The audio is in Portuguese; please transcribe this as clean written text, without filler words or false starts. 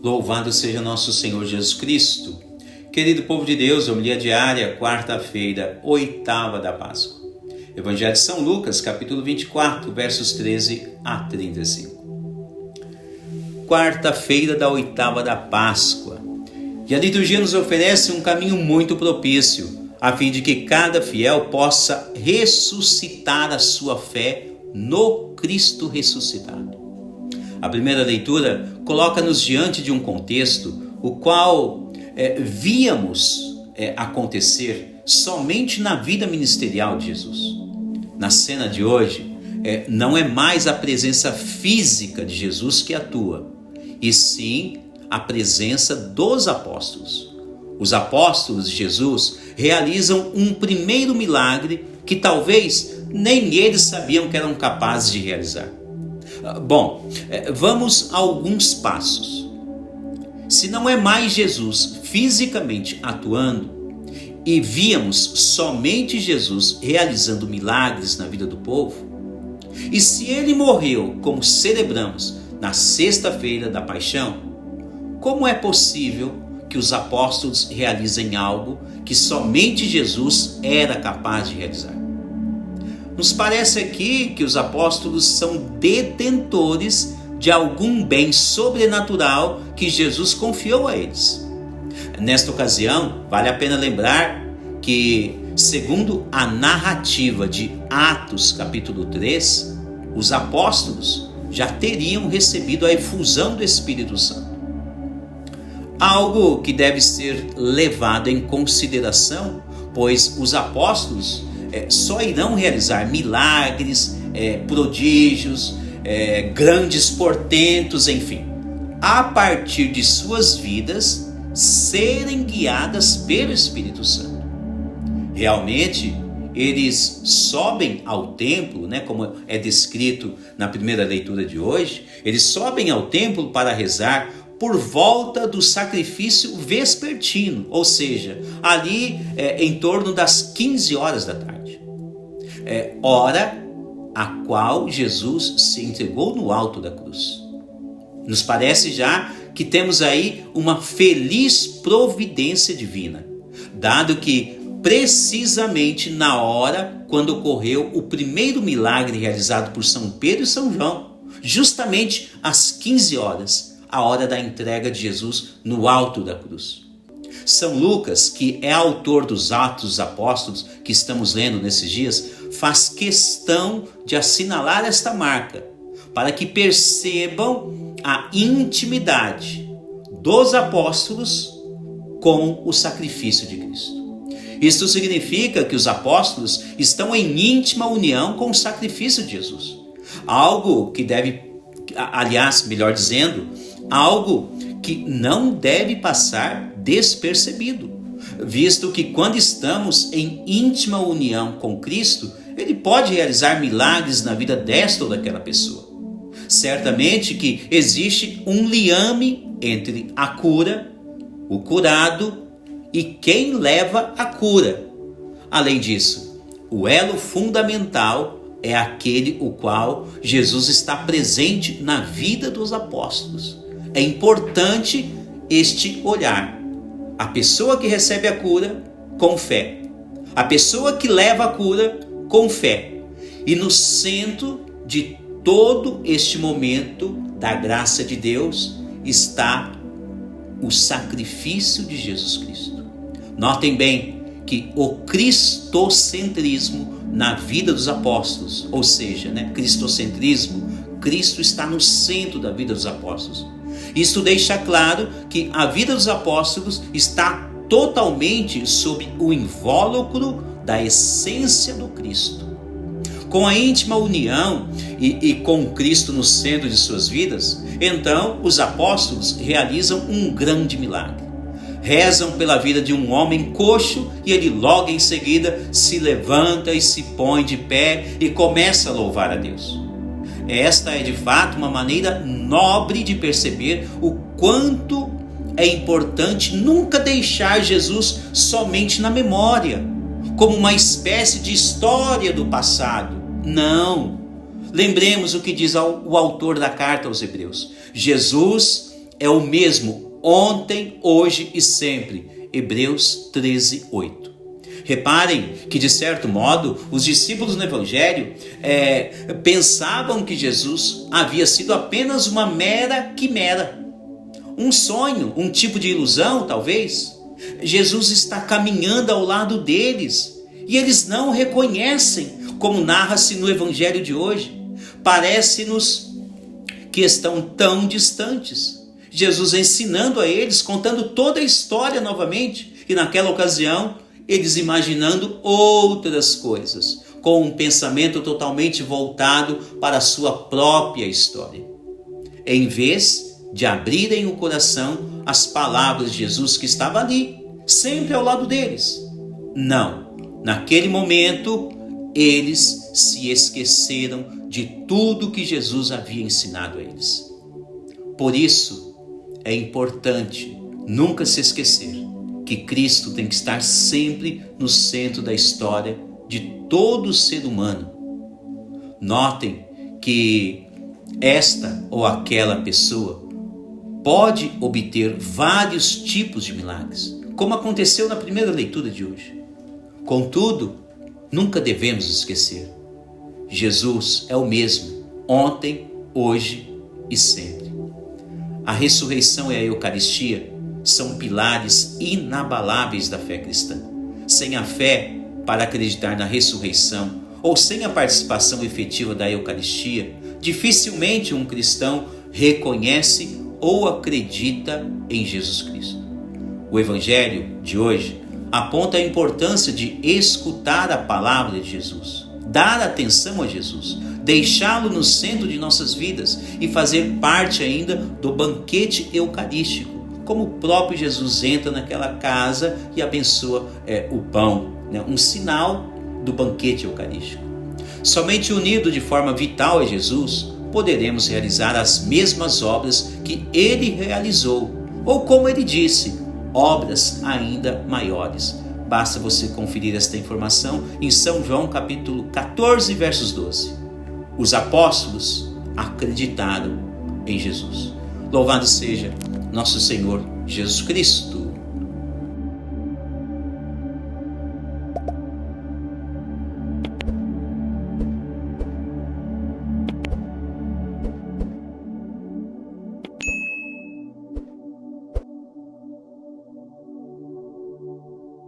Louvado seja nosso Senhor Jesus Cristo. Querido povo de Deus, homilia diária, quarta-feira, oitava da Páscoa. Evangelho de São Lucas, capítulo 24, versos 13 a 35. Quarta-feira da oitava da Páscoa. E a liturgia nos oferece um caminho muito propício, a fim de que cada fiel possa ressuscitar a sua fé no Cristo ressuscitado. A primeira leitura coloca-nos diante de um contexto o qual víamos acontecer somente na vida ministerial de Jesus. Na cena de hoje, não é mais a presença física de Jesus que atua, e sim a presença dos apóstolos. Os apóstolos de Jesus realizam um primeiro milagre que talvez nem eles sabiam que eram capazes de realizar. Bom, vamos a alguns passos. Se não é mais Jesus fisicamente atuando e víamos somente Jesus realizando milagres na vida do povo, e se ele morreu como celebramos na sexta-feira da paixão, como é possível que os apóstolos realizem algo que somente Jesus era capaz de realizar? Nos parece aqui que os apóstolos são detentores de algum bem sobrenatural que Jesus confiou a eles. Nesta ocasião, vale a pena lembrar que, segundo a narrativa de Atos capítulo 3, os apóstolos já teriam recebido a efusão do Espírito Santo. Algo que deve ser levado em consideração, pois os apóstolos só irão realizar milagres, prodígios, grandes portentos, enfim, a partir de suas vidas serem guiadas pelo Espírito Santo. Realmente, eles sobem ao templo, como é descrito na primeira leitura de hoje, eles sobem ao templo para rezar por volta do sacrifício vespertino, ou seja, ali em torno das 15 horas da tarde. Hora a qual Jesus se entregou no alto da cruz. Nos parece já que temos aí uma feliz providência divina, dado que precisamente na hora quando ocorreu o primeiro milagre realizado por São Pedro e São João, justamente às 15 horas, a hora da entrega de Jesus no alto da cruz. São Lucas, que é autor dos Atos dos Apóstolos que estamos lendo nesses dias, faz questão de assinalar esta marca, para que percebam a intimidade dos apóstolos com o sacrifício de Cristo. Isto significa que os apóstolos estão em íntima união com o sacrifício de Jesus. Algo que deve, aliás, melhor dizendo, algo que não deve passar despercebido, visto que quando estamos em íntima união com Cristo, Ele pode realizar milagres na vida desta ou daquela pessoa. Certamente que existe um liame entre a cura, o curado e quem leva a cura. Além disso, o elo fundamental é aquele o qual Jesus está presente na vida dos apóstolos. É importante este olhar. A pessoa que recebe a cura com fé. A pessoa que leva a cura com fé. E no centro de todo este momento da graça de Deus está o sacrifício de Jesus Cristo. Notem bem que o cristocentrismo na vida dos apóstolos, ou seja, cristocentrismo, Cristo está no centro da vida dos apóstolos. Isso deixa claro que a vida dos apóstolos está totalmente sob o invólucro da essência do Cristo. Com a íntima união e com Cristo no centro de suas vidas, então os apóstolos realizam um grande milagre. Rezam pela vida de um homem coxo e ele logo em seguida se levanta e se põe de pé e começa a louvar a Deus. Esta é de fato uma maneira nobre de perceber o quanto é importante nunca deixar Jesus somente na memória, como uma espécie de história do passado. Não. Lembremos o que diz o autor da carta aos Hebreus. Jesus é o mesmo ontem, hoje e sempre. Hebreus 13:8. Reparem que, de certo modo, os discípulos no Evangelho pensavam que Jesus havia sido apenas uma mera quimera, um sonho, um tipo de ilusão, talvez. Jesus está caminhando ao lado deles e eles não o reconhecem, como narra-se no Evangelho de hoje. Parece-nos que estão tão distantes. Jesus ensinando a eles, contando toda a história novamente, e naquela ocasião eles imaginando outras coisas, com um pensamento totalmente voltado para a sua própria história. Em vez de abrirem o coração às palavras de Jesus que estava ali, sempre ao lado deles. Não, naquele momento eles se esqueceram de tudo que Jesus havia ensinado a eles. Por isso é importante nunca se esquecer que Cristo tem que estar sempre no centro da história de todo ser humano. Notem que esta ou aquela pessoa pode obter vários tipos de milagres, como aconteceu na primeira leitura de hoje. Contudo, nunca devemos esquecer: Jesus é o mesmo ontem, hoje e sempre. A ressurreição e a Eucaristia são pilares inabaláveis da fé cristã. Sem a fé para acreditar na ressurreição ou sem a participação efetiva da Eucaristia, dificilmente um cristão reconhece ou acredita em Jesus Cristo. O Evangelho de hoje aponta a importância de escutar a palavra de Jesus, dar atenção a Jesus, deixá-lo no centro de nossas vidas e fazer parte ainda do banquete eucarístico, como o próprio Jesus entra naquela casa e abençoa o pão, um sinal do banquete eucarístico. Somente unido de forma vital a Jesus, poderemos realizar as mesmas obras que ele realizou, ou como ele disse, obras ainda maiores. Basta você conferir esta informação em São João capítulo 14, versos 12. Os apóstolos acreditaram em Jesus. Louvado seja nosso Senhor Jesus Cristo.